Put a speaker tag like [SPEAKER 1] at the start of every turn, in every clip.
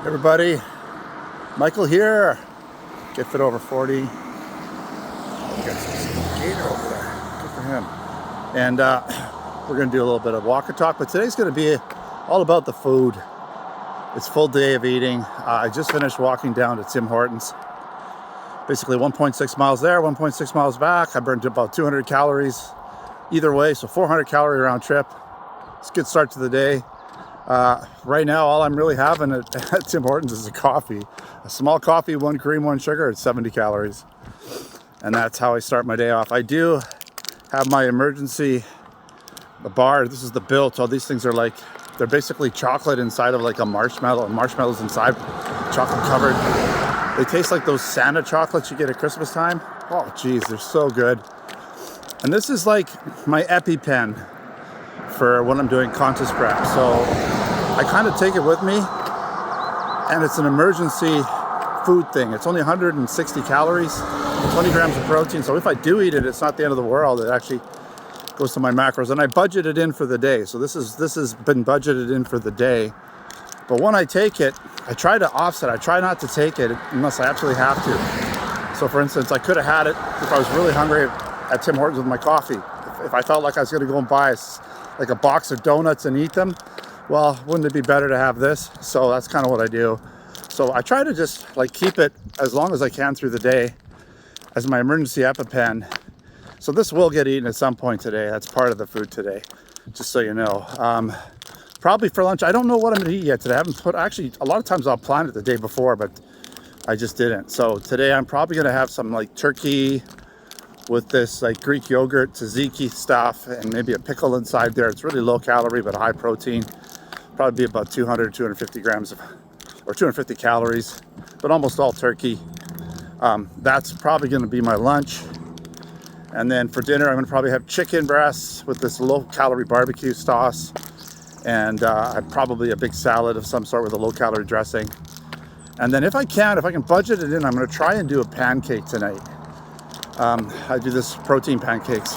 [SPEAKER 1] Everybody, Michael here. Get fit over 40. We got some gator over there. Good for him. And we're going to do a little bit of walk and talk, but today's going to be all about the food. It's full day of eating. I just finished walking down to Tim Hortons. Basically 1.6 miles there, 1.6 miles back. I burned about 200 calories either way, so 400 calorie round trip. It's a good start to the day. Right now, all I'm really having at Tim Hortons is a coffee. A small coffee, 1 cream, 1 sugar, it's 70 calories. And that's how I start my day off. I do have my emergency bar. This is the Built. All these things are like, they're basically chocolate inside of like a marshmallow. And marshmallows inside, chocolate covered. They taste like those Santa chocolates you get at Christmas time. Oh, geez, they're so good. And this is like my EpiPen for when I'm doing contest prep. So I kind of take it with me, and it's an emergency food thing. It's only 160 calories, 20 grams of protein. So if I do eat it, it's not the end of the world. It actually goes to my macros, and I budget it in for the day. So this has been budgeted in for the day. But when I take it, I try to offset. I try not to take it unless I absolutely have to. So for instance, I could have had it if I was really hungry at Tim Hortons with my coffee. If I felt like I was going to go and buy like a box of donuts and eat them, well, wouldn't it be better to have this? So that's kind of what I do. So I try to just like keep it as long as I can through the day as my emergency EpiPen. So this will get eaten at some point today. That's part of the food today, just so you know. Probably for lunch. I don't know what I'm gonna eat yet today. I haven't actually, a lot of times I'll plan it the day before, but I just didn't. So today I'm probably gonna have some like turkey with this like Greek yogurt, tzatziki stuff, and maybe a pickle inside there. It's really low calorie, but high protein. Probably be about 200, 250 grams or 250 calories, but almost all turkey. That's probably gonna be my lunch. And then for dinner, I'm gonna probably have chicken breasts with this low calorie barbecue sauce. And probably a big salad of some sort with a low calorie dressing. And then if I can budget it in, I'm gonna try and do a pancake tonight. I do this protein pancakes.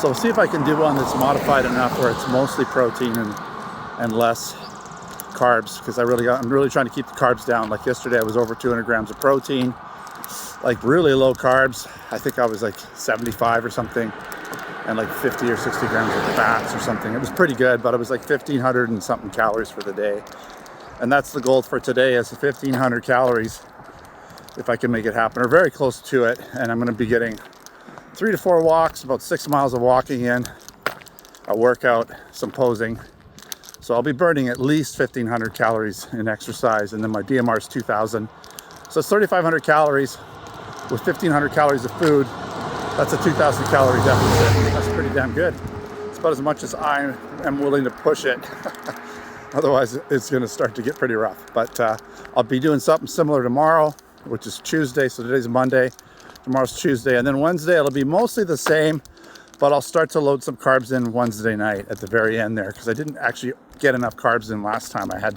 [SPEAKER 1] So we'll see if I can do one that's modified enough where it's mostly protein and less carbs, because I'm really trying to keep the carbs down. Like yesterday I was over 200 grams of protein, like really low carbs. I think I was like 75 or something, and like 50 or 60 grams of fats or something. It was pretty good, but it was like 1,500 and something calories for the day. And that's the goal for today, is 1,500 calories, if I can make it happen, or very close to it. And I'm gonna be getting 3 to 4 walks, about 6 miles of walking in, a workout, some posing. So I'll be burning at least 1,500 calories in exercise, and then my BMR is 2,000. So it's 3,500 calories with 1,500 calories of food. That's a 2,000 calorie deficit. That's pretty damn good. It's about as much as I am willing to push it. Otherwise, it's gonna start to get pretty rough. But I'll be doing something similar tomorrow, which is Tuesday. So today's Monday, tomorrow's Tuesday. And then Wednesday, it'll be mostly the same, but I'll start to load some carbs in Wednesday night at the very end there, because I didn't actually get enough carbs in last time. I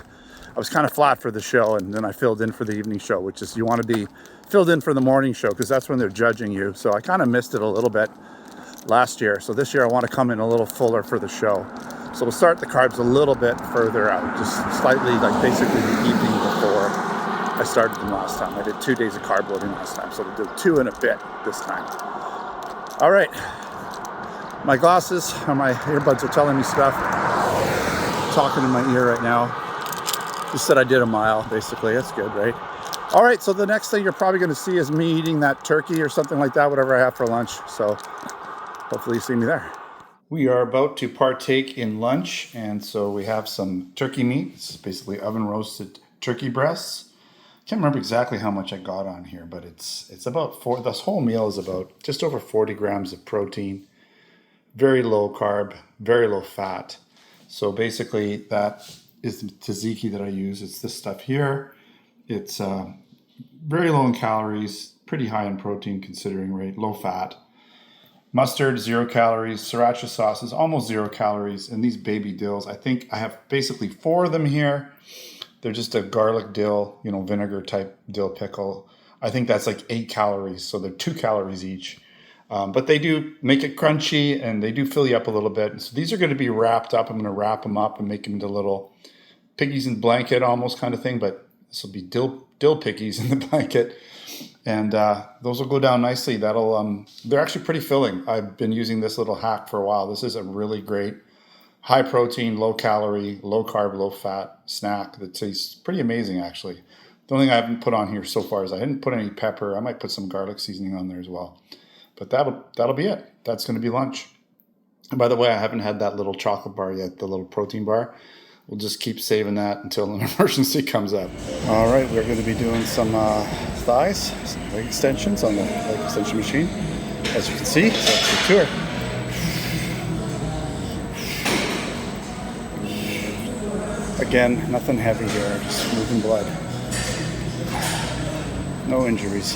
[SPEAKER 1] was kind of flat for the show, and then I filled in for the evening show, which is, you want to be filled in for the morning show because that's when they're judging you. So I kind of missed it a little bit last year. So this year I want to come in a little fuller for the show. So we'll start the carbs a little bit further out, just slightly, like basically the evening before I started them last time. I did 2 days of carb loading last time, so we'll do 2 and a bit this time. All right, my glasses or my earbuds are telling me stuff. Talking in my ear right now. Just said I did a mile, basically. That's good, right? All right, so the next thing you're probably going to see is me eating that turkey or something like that, whatever I have for lunch. So hopefully you see me there. We are about to partake in lunch, and so we have some turkey meat. It's basically oven roasted turkey breasts. Can't remember exactly how much I got on here, but it's about this whole meal is about just over 40 grams of protein, very low carb, very low fat. So basically that is the tzatziki that I use. It's this stuff here. It's very low in calories, pretty high in protein considering, right? Low fat. Mustard, 0 calories. Sriracha sauce is almost 0 calories. And these baby dills, I think I have basically 4 of them here. They're just a garlic dill, vinegar type dill pickle. I think that's like 8 calories. So they're 2 calories each. But they do make it crunchy, and they do fill you up a little bit. So these are going to be wrapped up. I'm going to wrap them up and make them into little piggies in blanket almost kind of thing, but This will be dill pickies in the blanket, and those will go down nicely. That'll they're actually pretty filling. I've been using this little hack for a while. This is a really great high protein, low calorie, low carb, low fat snack that tastes pretty amazing actually. The only thing I haven't put on here so far is I didn't put any pepper. I might put some garlic seasoning on there as well. But that'll be it. That's going to be lunch. And by the way, I haven't had that little chocolate bar yet, the little protein bar. We'll just keep saving that until an emergency comes up. All right, we're going to be doing some thighs, some leg extensions on the leg extension machine. As you can see, so that's the tour. Again, nothing heavy here, just moving blood. No injuries.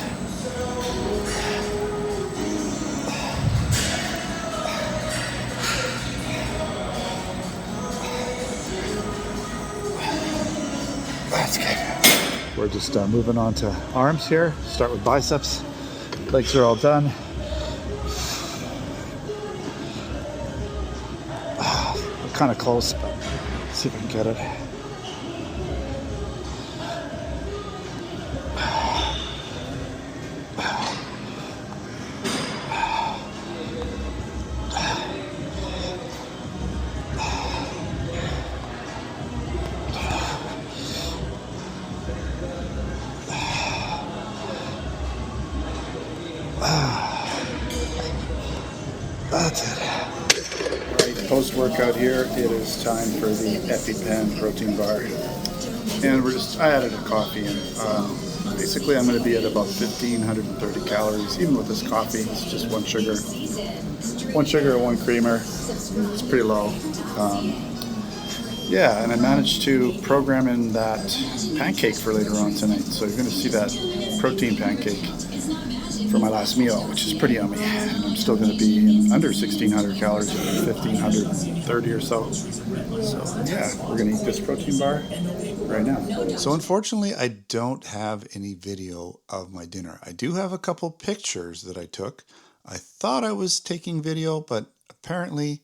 [SPEAKER 1] That's good. We're just moving on to arms here. Start with biceps. Legs are all done. I'm kind of close, but let's see if I can get it. That's it. Right, post-workout here, it is time for the EpiPen protein bar. And I added a coffee in. Basically, I'm going to be at about 1,530 calories, even with this coffee. It's just one sugar or one creamer. It's pretty low. Yeah, and I managed to program in that pancake for later on tonight. So you're going to see that protein pancake for my last meal, which is pretty yummy. And I'm still going to be under 1,600 calories, 1,530 or so. So yeah, we're going to eat this protein bar right now. So unfortunately, I don't have any video of my dinner. I do have a couple pictures that I took. I thought I was taking video, but apparently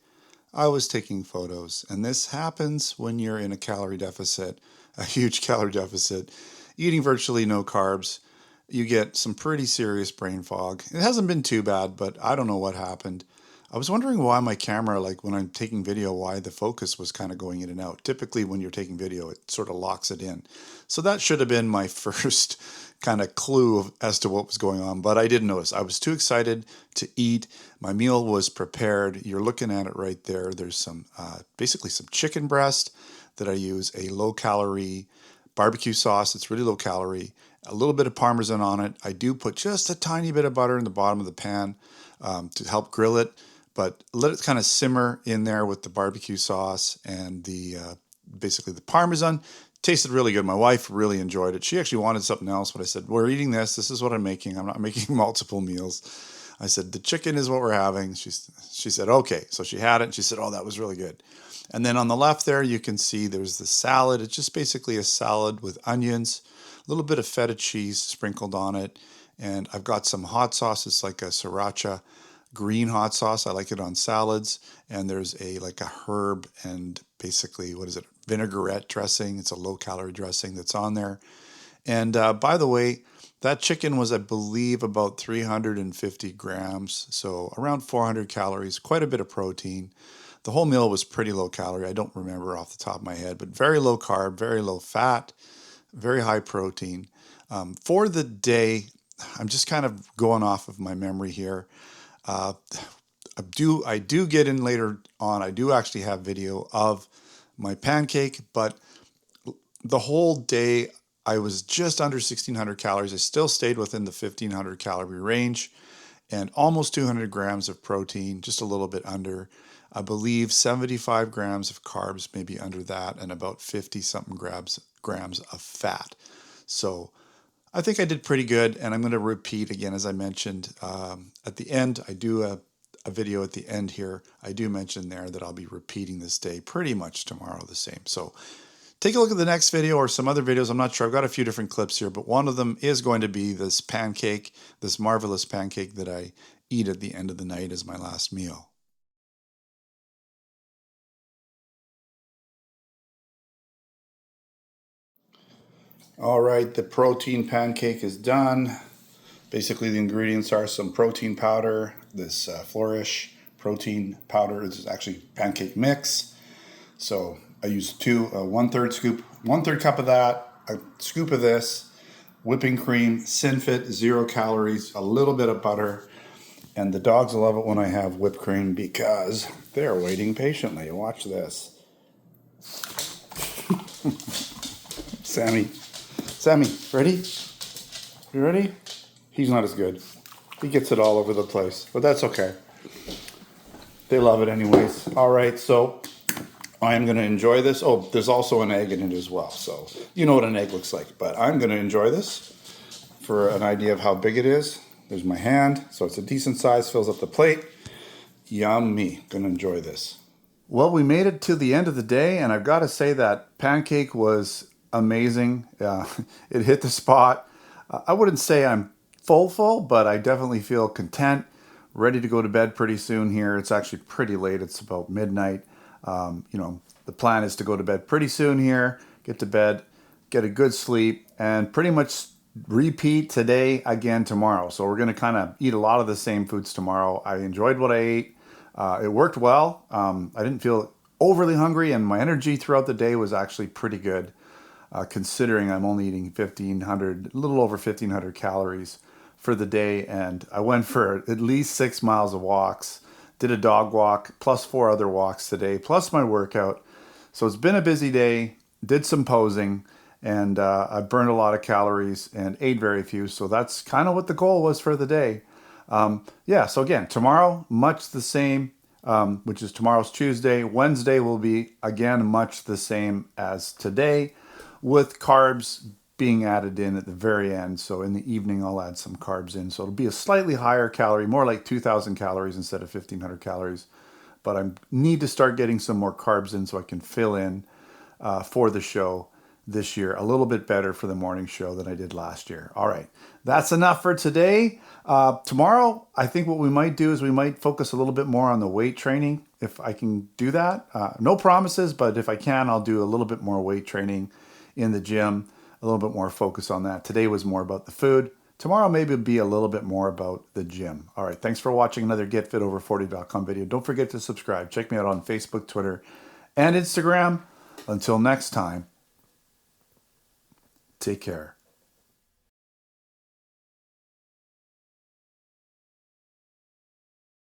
[SPEAKER 1] I was taking photos. And this happens when you're in a calorie deficit, a huge calorie deficit, eating virtually no carbs. You get some pretty serious brain fog. It hasn't been too bad, but I don't know what happened. I was wondering why my camera, like when I'm taking video, why the focus was kind of going in and out. Typically when you're taking video, it sort of locks it in. So that should have been my first kind of clue as to what was going on, but I didn't notice. I was too excited to eat. My meal was prepared. You're looking at it right there. There's some, basically some chicken breast that I use, a low calorie barbecue sauce. It's really low calorie. A little bit of Parmesan on it. I do put just a tiny bit of butter in the bottom of the pan to help grill it, but let it kind of simmer in there with the barbecue sauce and the basically the Parmesan. Tasted really good. My wife really enjoyed it. She actually wanted something else, but I said, we're eating this. This is what I'm making. I'm not making multiple meals. I said, the chicken is what we're having. She said, okay. So she had it and she said, oh, that was really good. And then on the left there, you can see there's the salad. It's just basically a salad with onions, a little bit of feta cheese sprinkled on it. And I've got some hot sauce. It's like a sriracha green hot sauce. I like it on salads. And there's like a herb and basically, what is it? Vinaigrette dressing. It's a low calorie dressing that's on there. And by the way, that chicken was, I believe, about 350 grams. So around 400 calories, quite a bit of protein. The whole meal was pretty low calorie. I don't remember off the top of my head, but very low carb, very low fat, very high protein. For the day, I'm just kind of going off of my memory here. I do get in later on. I do actually have video of my pancake, but the whole day I was just under 1,600 calories. I still stayed within the 1,500 calorie range and almost 200 grams of protein, just a little bit under. I believe 75 grams of carbs, maybe under that, and about 50 something grams of fat. So I think I did pretty good, and I'm going to repeat again, as I mentioned at the end. I do a video at the end here. I do mention there that I'll be repeating this day pretty much tomorrow the same. So take a look at the next video or some other videos. I'm not sure. I've got a few different clips here, but one of them is going to be this pancake, this marvelous pancake that I eat at the end of the night as my last meal. All right, the protein pancake is done. Basically, the ingredients are some protein powder, this Flourish protein powder. This is actually pancake mix. So I used one-third scoop, one-third cup of that, a scoop of this, whipping cream, Sinfit, 0 calories, a little bit of butter. And the dogs love it when I have whipped cream because they're waiting patiently. Watch this. Sammy, ready? You ready? He's not as good. He gets it all over the place, but that's okay. They love it anyways. All right, so I am going to enjoy this. Oh, there's also an egg in it as well. So you know what an egg looks like, but I'm going to enjoy this for an idea of how big it is. There's my hand. So it's a decent size, fills up the plate. Yummy. Going to enjoy this. Well, we made it to the end of the day, and I've got to say that pancake was amazing. It hit the spot. I wouldn't say I'm full, but I definitely feel content, ready to go to bed pretty soon here. It's actually pretty late. It's about midnight. The plan is to go to bed pretty soon here, get to bed, get a good sleep, and pretty much repeat today again tomorrow. So we're going to kind of eat a lot of the same foods tomorrow. I enjoyed what I ate. It worked well. I didn't feel overly hungry, and my energy throughout the day was actually pretty good, considering I'm only eating a little over 1,500 calories for the day. And I went for at least 6 miles of walks, did a dog walk, plus 4 other walks today, plus my workout. So it's been a busy day, did some posing, and I burned a lot of calories and ate very few. So that's kind of what the goal was for the day. So again, tomorrow, much the same, which is tomorrow's Tuesday. Wednesday will be, again, much the same as today, with carbs being added in at the very end. So in the evening, I'll add some carbs in. So it'll be a slightly higher calorie, more like 2,000 calories instead of 1,500 calories. But I need to start getting some more carbs in so I can fill in for the show this year a little bit better for the morning show than I did last year. All right, that's enough for today. Tomorrow, I think what we might do is we might focus a little bit more on the weight training, if I can do that. No promises, but if I can, I'll do a little bit more weight training in the gym, a little bit more focus on that. Today was more about the food. Tomorrow maybe it'll be a little bit more about the gym. All right, thanks for watching another GetFitOver40.com video. Don't forget to subscribe. Check me out on Facebook, Twitter, and Instagram. Until next time, take care.